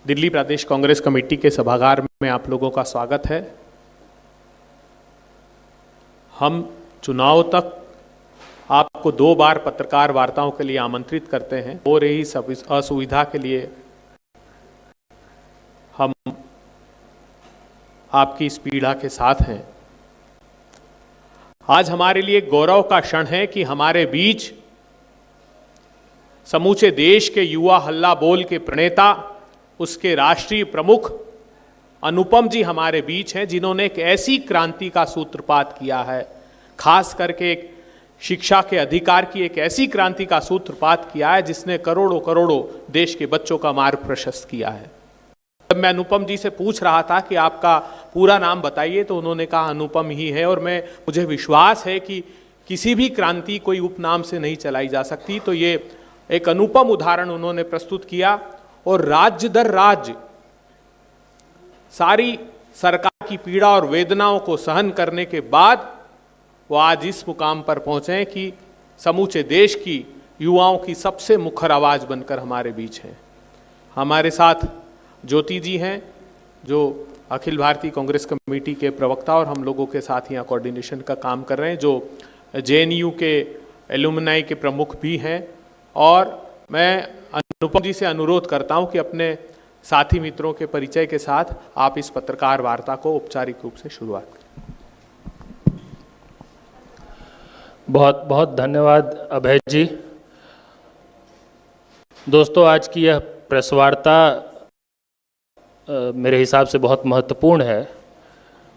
दिल्ली प्रदेश Congress committee के सभागार में आप लोगों का स्वागत है। हम चुनाव तक आपको 2 बार पत्रकार वार्ताओं के लिए आमंत्रित करते हैं। हो रही सब असुविधा के लिए हम आपकी इस पीड़ा के साथ हैं। आज हमारे लिए गौरव का क्षण है कि हमारे बीच समूचे देश के युवा हल्ला बोल के प्रणेता, उसके राष्ट्रीय प्रमुख अनुपम जी हमारे बीच हैं, जिन्होंने एक ऐसी क्रांति का सूत्रपात किया है, खास करके एक शिक्षा के अधिकार की एक ऐसी क्रांति का सूत्रपात किया है जिसने करोड़ों करोड़ों देश के बच्चों का मार्ग प्रशस्त किया है। जब मैं अनुपम जी से पूछ रहा था कि आपका पूरा नाम बताइए, तो उन्होंने कहा अनुपम ही है, और मुझे विश्वास है कि किसी भी क्रांति कोई उपनाम से नहीं चलाई जा सकती। तो ये एक अनुपम उदाहरण उन्होंने प्रस्तुत किया, और राज्य दर राज्य सारी सरकार की पीड़ा और वेदनाओं को सहन करने के बाद वो आज इस मुकाम पर पहुंचे कि समूचे देश की युवाओं की सबसे मुखर आवाज बनकर हमारे बीच हैं। हमारे साथ ज्योति जी हैं, जो अखिल भारतीय कांग्रेस कमेटी के प्रवक्ता और हम लोगों के साथ यहाँ कोऑर्डिनेशन का काम कर रहे हैं, जो जेएनयू के एलुमनाई के प्रमुख भी हैं। और मैं अनुपम जी से अनुरोध करता हूं कि अपने साथी मित्रों के परिचय के साथ आप इस पत्रकार वार्ता को औपचारिक रूप से शुरुआत करें। बहुत बहुत धन्यवाद अभय जी। दोस्तों, आज की यह प्रेस वार्ता मेरे हिसाब से बहुत महत्वपूर्ण है,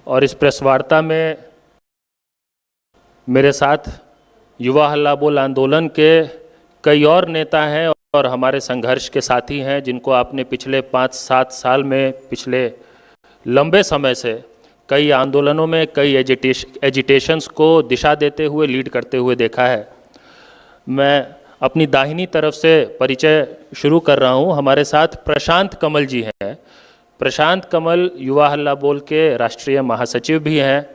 और इस प्रेस वार्ता में मेरे साथ युवा हल्ला बोल आंदोलन के कई और नेता हैं और हमारे संघर्ष के साथी हैं, जिनको आपने पिछले 5-7 साल में, पिछले लंबे समय से कई आंदोलनों में, कई एजिटेशंस को दिशा देते हुए, लीड करते हुए देखा है। मैं अपनी दाहिनी तरफ से परिचय शुरू कर रहा हूं। हमारे साथ प्रशांत कमल जी हैं। प्रशांत कमल युवा हल्ला बोल के राष्ट्रीय महासचिव भी हैं।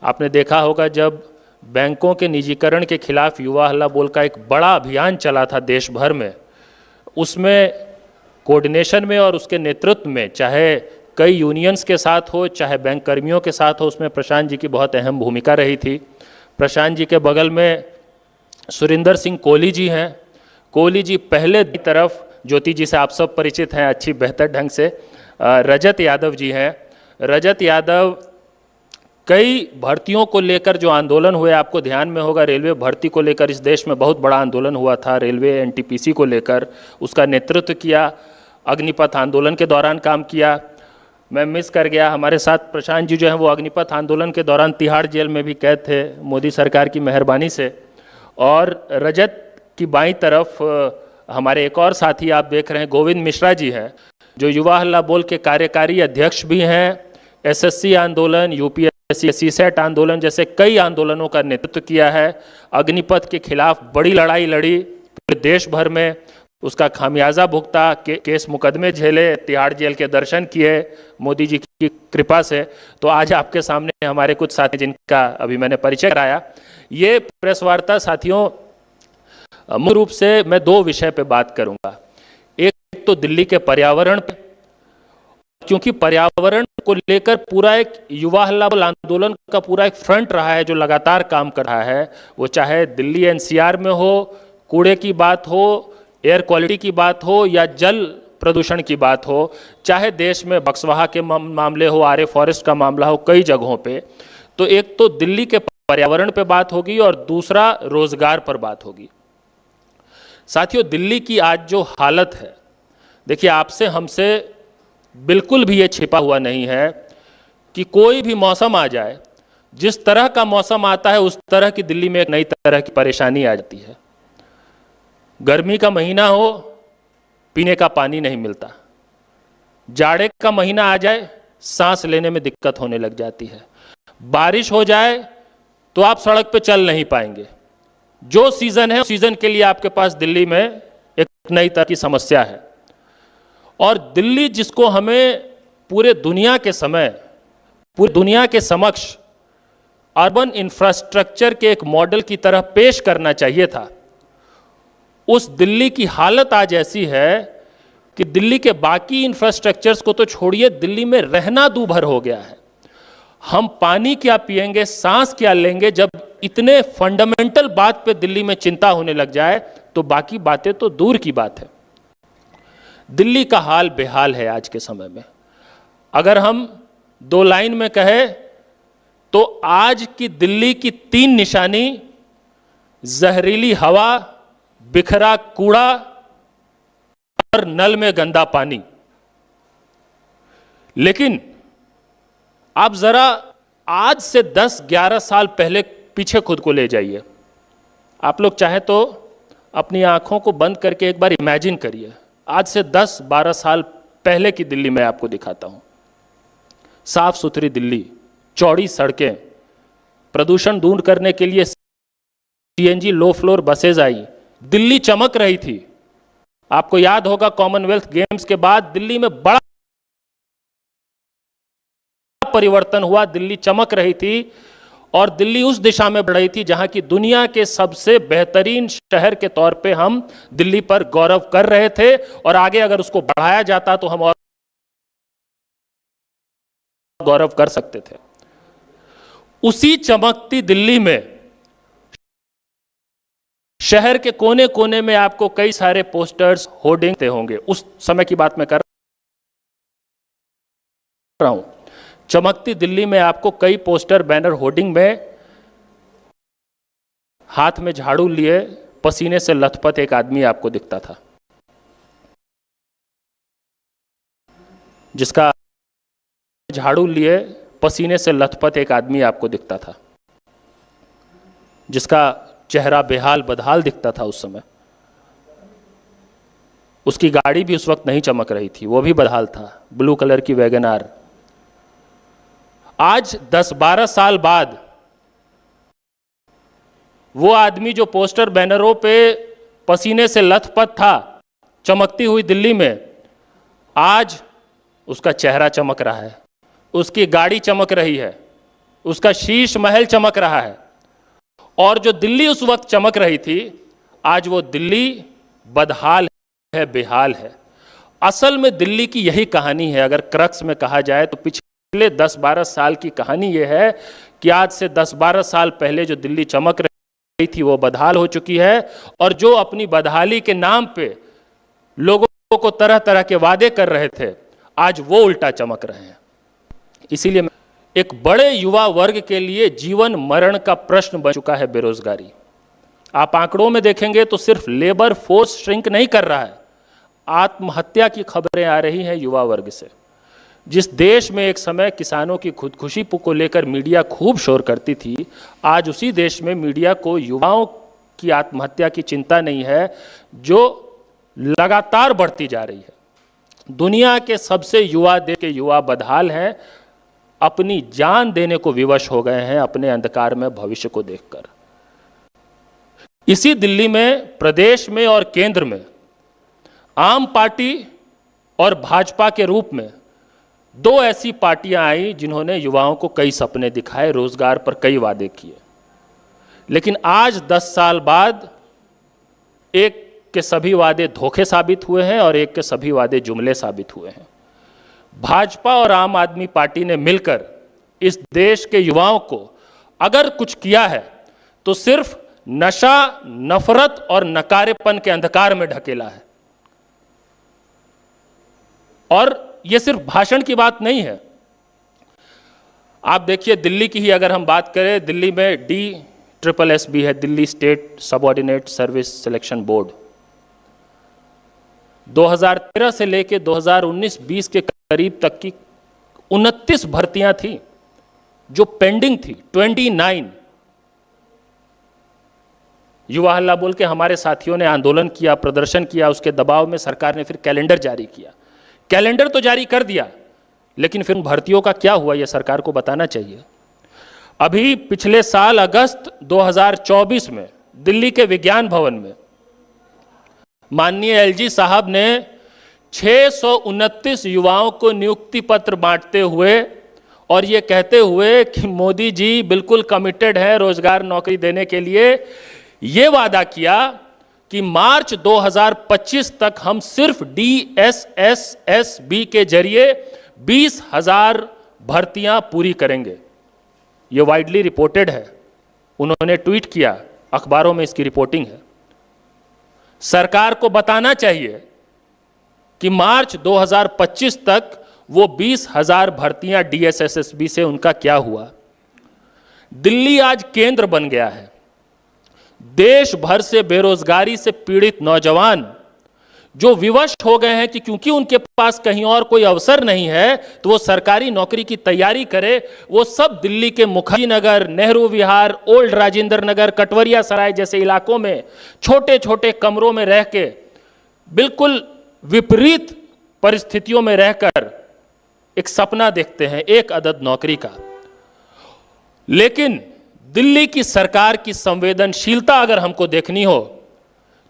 आपने देखा होगा, जब बैंकों के निजीकरण के खिलाफ युवा हल्ला बोल का एक बड़ा अभियान चला था देश भर में, उसमें कोऑर्डिनेशन में और उसके नेतृत्व में, चाहे कई यूनियंस के साथ हो, चाहे बैंक कर्मियों के साथ हो, उसमें प्रशांत जी की बहुत अहम भूमिका रही थी। प्रशांत जी के बगल में सुरिंदर सिंह कोहली जी हैं। कोहली जी पहले तरफ, ज्योति जी से आप सब परिचित हैं अच्छी बेहतर ढंग से। रजत यादव जी हैं। रजत यादव कई भर्तियों को लेकर जो आंदोलन हुए, आपको ध्यान में होगा, रेलवे भर्ती को लेकर इस देश में बहुत बड़ा आंदोलन हुआ था, रेलवे एनटीपीसी को लेकर, उसका नेतृत्व किया। अग्निपथ आंदोलन के दौरान काम किया। मैं मिस कर गया, हमारे साथ प्रशांत जी जो हैं वो अग्निपथ आंदोलन के दौरान तिहाड़ जेल में भी कैद थे, मोदी सरकार की मेहरबानी से। और रजत की बाईं तरफ हमारे एक और साथी आप देख रहे हैं, गोविंद मिश्रा जी हैं, जो युवा हल्ला बोल के कार्यकारी अध्यक्ष भी हैं। एसएससी आंदोलन, यूपीएससी, सीसेट आंदोलन जैसे कई आंदोलनों का नेतृत्व किया है। अग्निपथ के खिलाफ बड़ी लड़ाई लड़ी, पूरे देश भर में उसका खामियाजा भुगता, केस मुकदमे झेले, तिहाड़ जेल के दर्शन किए मोदी जी की कृपा से। तो आज आपके सामने हमारे कुछ साथी, जिनका अभी मैंने परिचय कराया। ये प्रेस वार्ता साथियों, मुख्य रूप से मैं 2 विषय पे बात करूंगा। एक तो दिल्ली के पर्यावरण पे, क्योंकि पर्यावरण को लेकर पूरा एक युवा हल्ला बोल आंदोलन का पूरा एक फ्रंट रहा है जो लगातार काम कर रहा है। वो चाहे दिल्ली एनसीआर में हो, कूड़े की बात हो, एयर क्वालिटी की बात हो, या जल प्रदूषण की बात हो, चाहे देश में बक्सवाहा के मामले हो, आरे फॉरेस्ट का मामला हो, कई जगहों पे। तो एक तो दिल्ली के पर्यावरण पे बात होगी और दूसरा रोजगार पर बात होगी। साथियों, दिल्ली की आज जो हालत है, देखिए, आपसे हमसे बिल्कुल भी ये छिपा हुआ नहीं है कि कोई भी मौसम आ जाए, जिस तरह का मौसम आता है उस तरह की दिल्ली में एक नई तरह की परेशानी आ जाती है। गर्मी का महीना हो, पीने का पानी नहीं मिलता। जाड़े का महीना आ जाए, सांस लेने में दिक्कत होने लग जाती है। बारिश हो जाए तो आप सड़क पे चल नहीं पाएंगे। जो सीजन है, सीजन के लिए आपके पास दिल्ली में एक नई तरह की समस्या है। और दिल्ली, जिसको हमें पूरे दुनिया के समक्ष अर्बन इंफ्रास्ट्रक्चर के एक मॉडल की तरह पेश करना चाहिए था, उस दिल्ली की हालत आज ऐसी है कि दिल्ली के बाकी इंफ्रास्ट्रक्चर्स को तो छोड़िए, दिल्ली में रहना दूभर हो गया है। हम पानी क्या पिएंगे, सांस क्या लेंगे, जब इतने फंडामेंटल बात पे दिल्ली में चिंता होने लग जाए तो बाकी बातें तो दूर की बात है। दिल्ली का हाल बेहाल है आज के समय में। अगर हम 2 लाइन में कहें तो आज की दिल्ली की 3 निशानी जहरीली हवा, बिखरा कूड़ा और नल में गंदा पानी। लेकिन आप जरा आज से 10-11 साल पहले पीछे खुद को ले जाइए। आप लोग चाहे तो अपनी आंखों को बंद करके एक बार इमेजिन करिए। आज से 10-12 साल पहले की दिल्ली मैं आपको दिखाता हूं। साफ सुथरी दिल्ली, चौड़ी सड़कें, प्रदूषण दूर करने के लिए सीएनजी लो फ्लोर बसेज आई, दिल्ली चमक रही थी। आपको याद होगा कॉमनवेल्थ गेम्स के बाद दिल्ली में बड़ा परिवर्तन हुआ, दिल्ली चमक रही थी और दिल्ली उस दिशा में बढ़ रही थी जहां की दुनिया के सबसे बेहतरीन शहर के तौर पे हम दिल्ली पर गौरव कर रहे थे और आगे अगर उसको बढ़ाया जाता तो हम और गौरव कर सकते थे। उसी चमकती दिल्ली में शहर के कोने कोने में आपको कई सारे पोस्टर्स, होर्डिंग होंगे। उस समय की बात मैं कर रहा हूं। चमकती दिल्ली में आपको कई पोस्टर, बैनर, होर्डिंग में हाथ में झाड़ू लिए पसीने से लथपथ एक आदमी आपको दिखता था, जिसका झाड़ू लिए पसीने से लथपथ एक आदमी आपको दिखता था, जिसका चेहरा बेहाल बदहाल दिखता था उस समय। उसकी गाड़ी भी उस वक्त नहीं चमक रही थी, वो भी बदहाल था, ब्लू कलर की वैगन आर। आज 10-12 साल बाद वो आदमी जो पोस्टर बैनरों पे पसीने से लथपथ था चमकती हुई दिल्ली में, आज उसका चेहरा चमक रहा है, उसकी गाड़ी चमक रही है, उसका शीश महल चमक रहा है। और जो दिल्ली उस वक्त चमक रही थी, आज वो दिल्ली बदहाल है, बेहाल है। असल में दिल्ली की यही कहानी है। अगर क्रक्स में कहा जाए तो पिछले 10-12 साल की कहानी ये है कि आज से 10-12 साल पहले जो दिल्ली चमक रही थी वो बदहाल हो चुकी है, और जो अपनी बदहाली के नाम पे लोगों को तरह तरह के वादे कर रहे थे, आज वो उल्टा चमक रहे हैं। इसीलिए एक बड़े युवा वर्ग के लिए जीवन मरण का प्रश्न बन चुका है बेरोजगारी। आप आंकड़ों में देखेंगे तो सिर्फ लेबर फोर्स श्रिंक नहीं कर रहा है, आत्महत्या की खबरें आ रही हैं युवा वर्ग से। जिस देश में एक समय किसानों की खुदकुशी को लेकर मीडिया खूब शोर करती थी, आज उसी देश में मीडिया को युवाओं की आत्महत्या की चिंता नहीं है, जो लगातार बढ़ती जा रही है। दुनिया के सबसे युवा देश के युवा बदहाल हैं, अपनी जान देने को विवश हो गए हैं अपने अंधकार में भविष्य को देखकर। इसी दिल्ली में, प्रदेश में और केंद्र में आम पार्टी और भाजपा के रूप में 2 ऐसी पार्टियां आई जिन्होंने युवाओं को कई सपने दिखाए, रोजगार पर कई वादे किए। लेकिन आज 10 साल बाद एक के सभी वादे धोखे साबित हुए हैं और एक के सभी वादे जुमले साबित हुए हैं। भाजपा और आम आदमी पार्टी ने मिलकर इस देश के युवाओं को अगर कुछ किया है तो सिर्फ नशा, नफरत और नकारेपन के अंधकार में ढकेला है। और यह सिर्फ भाषण की बात नहीं है। आप देखिए, दिल्ली की ही अगर हम बात करें, दिल्ली में DSSB है, Delhi state subordinate service selection board. 2013 से लेकर 2019-20 के करीब तक की 29 भर्तियां थी जो पेंडिंग थी। 29 युवा हल्ला बोल के हमारे साथियों ने आंदोलन किया, प्रदर्शन किया, उसके दबाव में सरकार ने फिर कैलेंडर जारी किया। कैलेंडर तो जारी कर दिया, लेकिन फिर भर्तियों का क्या हुआ यह सरकार को बताना चाहिए। अभी पिछले साल अगस्त 2024 में दिल्ली के विज्ञान भवन में माननीय LG साहब ने 629 युवाओं को नियुक्ति पत्र बांटते हुए और ये कहते हुए कि मोदी जी बिल्कुल कमिटेड है रोजगार नौकरी देने के लिए, ये वादा किया कि मार्च 2025 तक हम सिर्फ DSSSB के जरिए 20,000 भर्तियां पूरी करेंगे। यह वाइडली रिपोर्टेड है, उन्होंने ट्वीट किया, अखबारों में इसकी रिपोर्टिंग है। सरकार को बताना चाहिए कि मार्च 2025 तक वो 20,000 भर्तियां DSSSB से उनका क्या हुआ। दिल्ली आज केंद्र बन गया है। देश भर से बेरोजगारी से पीड़ित नौजवान जो विवश हो गए हैं कि क्योंकि उनके पास कहीं और कोई अवसर नहीं है तो वो सरकारी नौकरी की तैयारी करे, वो सब दिल्ली के मुखर्जी नगर, नेहरू विहार, ओल्ड राजेंद्र नगर, कटवरिया सराय जैसे इलाकों में छोटे छोटे कमरों में रह के बिल्कुल विपरीत परिस्थितियों में रहकर एक सपना देखते हैं एक अदद नौकरी का। लेकिन दिल्ली की सरकार की संवेदनशीलता अगर हमको देखनी हो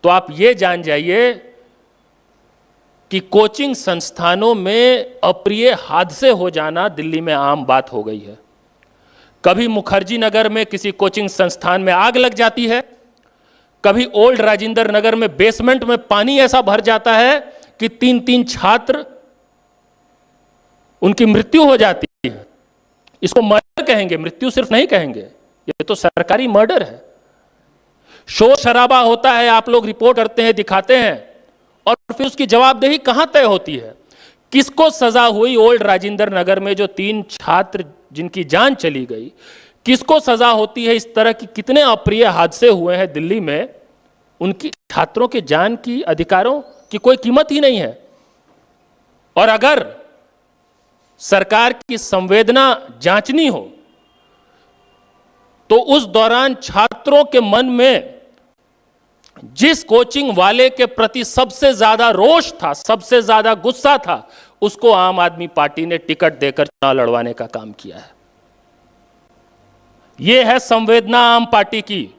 तो आप ये जान जाइए कि कोचिंग संस्थानों में अप्रिय हादसे हो जाना दिल्ली में आम बात हो गई है। कभी मुखर्जी नगर में किसी कोचिंग संस्थान में आग लग जाती है, कभी ओल्ड राजेंद्र नगर में बेसमेंट में पानी ऐसा भर जाता है कि 3-3 छात्र उनकी मृत्यु हो जाती है। इसको मर्डर कहेंगे, मृत्यु सिर्फ नहीं कहेंगे, ये तो सरकारी मर्डर है। शोर शराबा होता है, आप लोग रिपोर्ट करते हैं, दिखाते हैं, और फिर उसकी जवाबदेही कहां तय होती है? किसको सजा हुई ओल्ड राजेंद्र नगर में जो 3 छात्र जिनकी जान चली गई, किसको सजा होती है? इस तरह की कितने अप्रिय हादसे हुए हैं दिल्ली में, उनकी छात्रों के जान की, अधिकारों की कोई कीमत ही नहीं है। और अगर सरकार की संवेदना जांचनी हो तो उस दौरान छात्रों के मन में जिस कोचिंग वाले के प्रति सबसे ज्यादा रोष था, सबसे ज्यादा गुस्सा था, उसको आम आदमी पार्टी ने टिकट देकर चुनाव लड़वाने का काम किया है। यह है संवेदना आम पार्टी की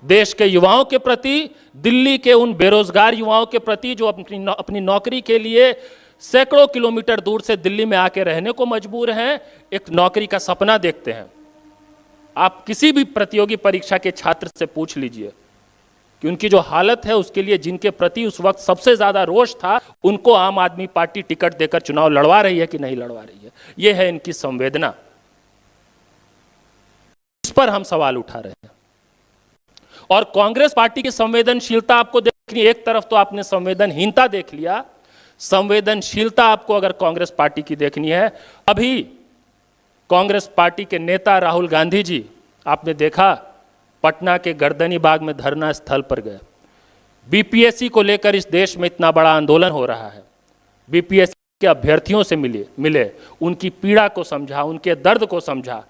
देश के युवाओं के प्रति, दिल्ली के उन बेरोजगार युवाओं के प्रति जो अपनी नौकरी के लिए सैकड़ों किलोमीटर दूर से दिल्ली में आके रहने को मजबूर हैं, एक नौकरी का सपना देखते हैं। आप किसी भी प्रतियोगी परीक्षा के छात्र से पूछ लीजिए कि उनकी जो हालत है, उसके लिए जिनके प्रति उस वक्त सबसे ज्यादा रोष था, उनको आम आदमी पार्टी टिकट देकर चुनाव लड़वा रही है कि नहीं लड़वा रही है। यह है इनकी संवेदना। इस पर हम सवाल उठा रहे हैं। और कांग्रेस पार्टी की संवेदनशीलता आपको देखनी, एक तरफ तो आपने संवेदनहीनता देख लिया, संवेदनशीलता आपको अगर कांग्रेस पार्टी की देखनी है, अभी कांग्रेस पार्टी के नेता राहुल गांधी जी, आपने देखा पटना के गर्दनी बाग में धरना स्थल पर गए। बीपीएससी को लेकर इस देश में इतना बड़ा आंदोलन हो रहा है, बीपीएससी के अभ्यर्थियों से मिले, उनकी पीड़ा को समझा, उनके दर्द को समझा।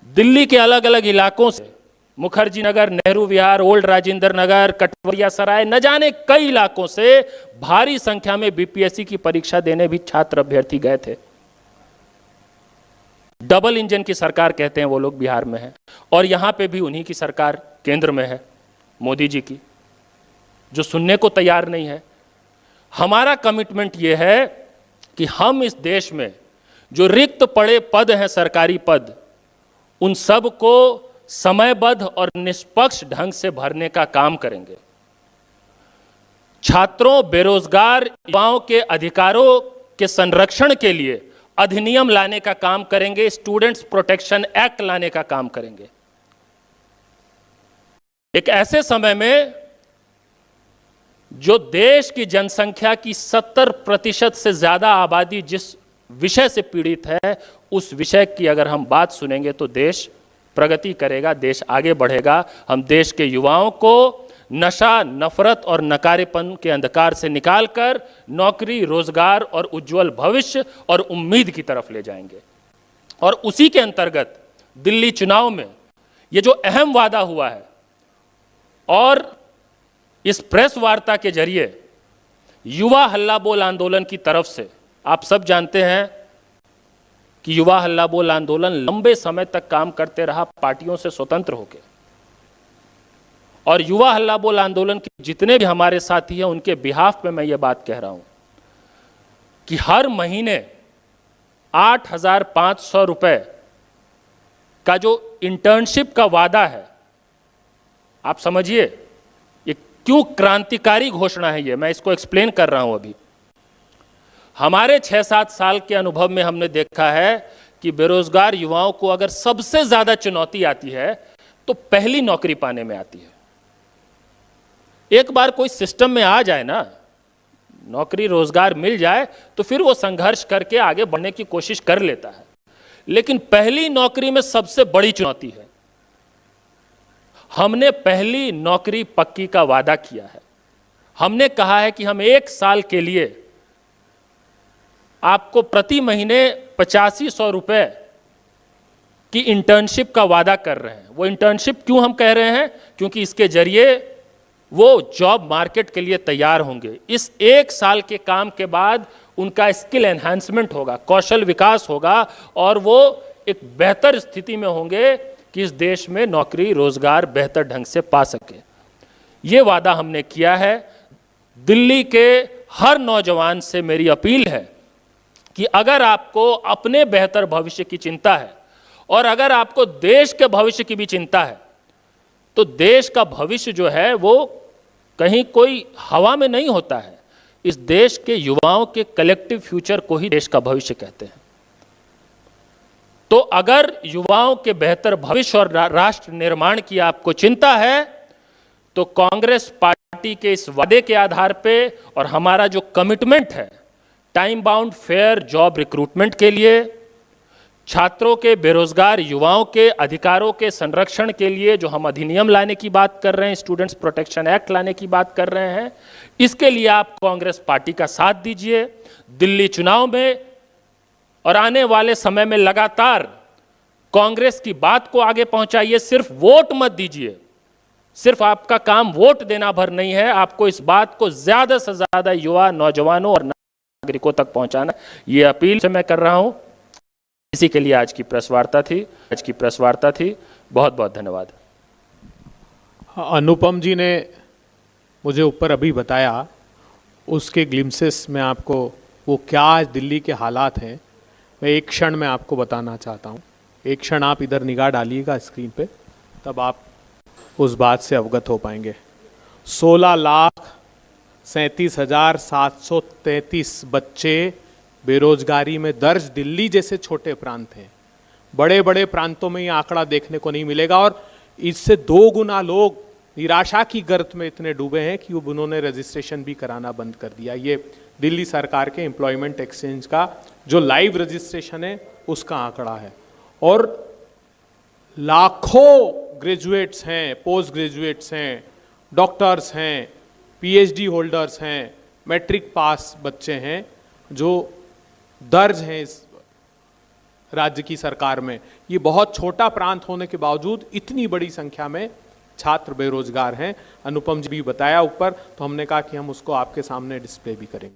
दिल्ली के अलग अलग इलाकों से, मुखर्जी नगर, नेहरू विहार, ओल्ड राजेंद्र नगर, कटवरिया सराय, न जाने कई इलाकों से भारी संख्या में बीपीएससी की परीक्षा देने भी छात्र अभ्यर्थी गए थे। डबल इंजन की सरकार कहते हैं वो लोग बिहार में है, और यहां पे भी उन्हीं की सरकार केंद्र में है, मोदी जी की, जो सुनने को तैयार नहीं है। हमारा कमिटमेंट ये है कि हम इस देश में जो रिक्त पड़े पद हैं, सरकारी पद, उन सब को समयबद्ध और निष्पक्ष ढंग से भरने का काम करेंगे। छात्रों, बेरोजगार युवाओं के अधिकारों के संरक्षण के लिए अधिनियम लाने का काम करेंगे, स्टूडेंट्स प्रोटेक्शन एक्ट लाने का काम करेंगे। एक ऐसे समय में जो देश की जनसंख्या की 70% से ज्यादा आबादी जिस विषय से पीड़ित है, उस विषय की अगर हम बात सुनेंगे तो देश प्रगति करेगा, देश आगे बढ़ेगा। हम देश के युवाओं को नशा, नफरत और नकारेपन के अंधकार से निकालकर नौकरी, रोजगार और उज्जवल भविष्य और उम्मीद की तरफ ले जाएंगे। और उसी के अंतर्गत दिल्ली चुनाव में ये जो अहम वादा हुआ है, और इस प्रेस वार्ता के जरिए युवा हल्ला बोल आंदोलन की तरफ से, आप सब जानते हैं कि युवा हल्ला बोल आंदोलन लंबे समय तक काम करते रहा पार्टियों से स्वतंत्र होकर, और युवा हल्ला बोल आंदोलन के जितने भी हमारे साथी हैं, उनके बिहाफ पे मैं ये बात कह रहा हूं कि हर महीने 8,500 रुपए का जो इंटर्नशिप का वादा है, आप समझिए ये क्यों क्रांतिकारी घोषणा है ये, मैं इसको एक्सप्लेन कर रहा हूं अभी। हमारे 6-7 साल के अनुभव में हमने देखा है कि बेरोजगार युवाओं को अगर सबसे ज्यादा चुनौती आती है तो पहली नौकरी पाने में आती है। एक बार कोई सिस्टम में आ जाए ना, नौकरी रोजगार मिल जाए, तो फिर वो संघर्ष करके आगे बढ़ने की कोशिश कर लेता है। लेकिन पहली नौकरी में सबसे बड़ी चुनौती है। हमने पहली नौकरी पक्की का वादा किया है। हमने कहा है कि हम 1 साल के लिए आपको प्रति महीने 8500 रुपए की इंटर्नशिप का वादा कर रहे हैं। वो इंटर्नशिप क्यों हम कह रहे हैं? क्योंकि इसके जरिए वो जॉब मार्केट के लिए तैयार होंगे। इस 1 साल के काम के बाद उनका स्किल एनहांसमेंट होगा, कौशल विकास होगा, और वो एक बेहतर स्थिति में होंगे कि इस देश में नौकरी रोजगार बेहतर ढंग से पा सके। ये वादा हमने किया है। दिल्ली के हर नौजवान से मेरी अपील है कि अगर आपको अपने बेहतर भविष्य की चिंता है और अगर आपको देश के भविष्य की भी चिंता है, तो देश का भविष्य जो है वो कहीं कोई हवा में नहीं होता है। इस देश के युवाओं के कलेक्टिव फ्यूचर को ही देश का भविष्य कहते हैं। तो अगर युवाओं के बेहतर भविष्य और राष्ट्र निर्माण की आपको चिंता है, तो कांग्रेस पार्टी के इस वादे के आधार पे और हमारा जो कमिटमेंट है time bound fair job recruitment के लिए, छात्रों के, बेरोजगार युवाओं के अधिकारों के संरक्षण के लिए जो हम अधिनियम लाने की बात कर रहे हैं, स्टूडेंट्स प्रोटेक्शन एक्ट लाने की बात कर रहे हैं, इसके लिए आप कांग्रेस पार्टी का साथ दीजिए। दिल्ली चुनाव में और आने वाले समय में लगातार कांग्रेस की बात को आगे पहुंचाइए। सिर्फ वोट मत दीजिए, सिर्फ आपका काम वोट देना भर नहीं है, आपको इस बात को ज्यादा से ज्यादा युवा, नौजवानों और नागरिकों तक पहुंचाना। ये अपील से मैं कर रहा हूं। इसी के लिए आज की प्रेस वार्ता थी। बहुत बहुत धन्यवाद। अनुपम जी ने मुझे ऊपर अभी बताया, उसके ग्लिम्सेस में आपको वो क्या आज दिल्ली के हालात हैं, मैं एक क्षण में आपको बताना चाहता हूँ। एक क्षण आप इधर निगाह डालिएगा स्क्रीन पे, तब आप उस बात से अवगत हो पाएंगे। 16,37,733 बच्चे बेरोजगारी में दर्ज। दिल्ली जैसे छोटे प्रांत हैं, बड़े बड़े प्रांतों में ये आंकड़ा देखने को नहीं मिलेगा, और इससे 2 गुना लोग निराशा की गर्त में इतने डूबे हैं कि उन्होंने रजिस्ट्रेशन भी कराना बंद कर दिया। ये दिल्ली सरकार के एम्प्लॉयमेंट एक्सचेंज का जो लाइव रजिस्ट्रेशन है उसका आंकड़ा है। और लाखों ग्रेजुएट्स हैं, पोस्ट ग्रेजुएट्स हैं, डॉक्टर्स हैं, पीएचडी होल्डर्स हैं, मैट्रिक पास बच्चे हैं जो दर्ज हैं इस राज्य की सरकार में। ये बहुत छोटा प्रांत होने के बावजूद इतनी बड़ी संख्या में छात्र बेरोजगार हैं। अनुपम जी भी बताया ऊपर, तो हमने कहा कि हम उसको आपके सामने डिस्प्ले भी करेंगे।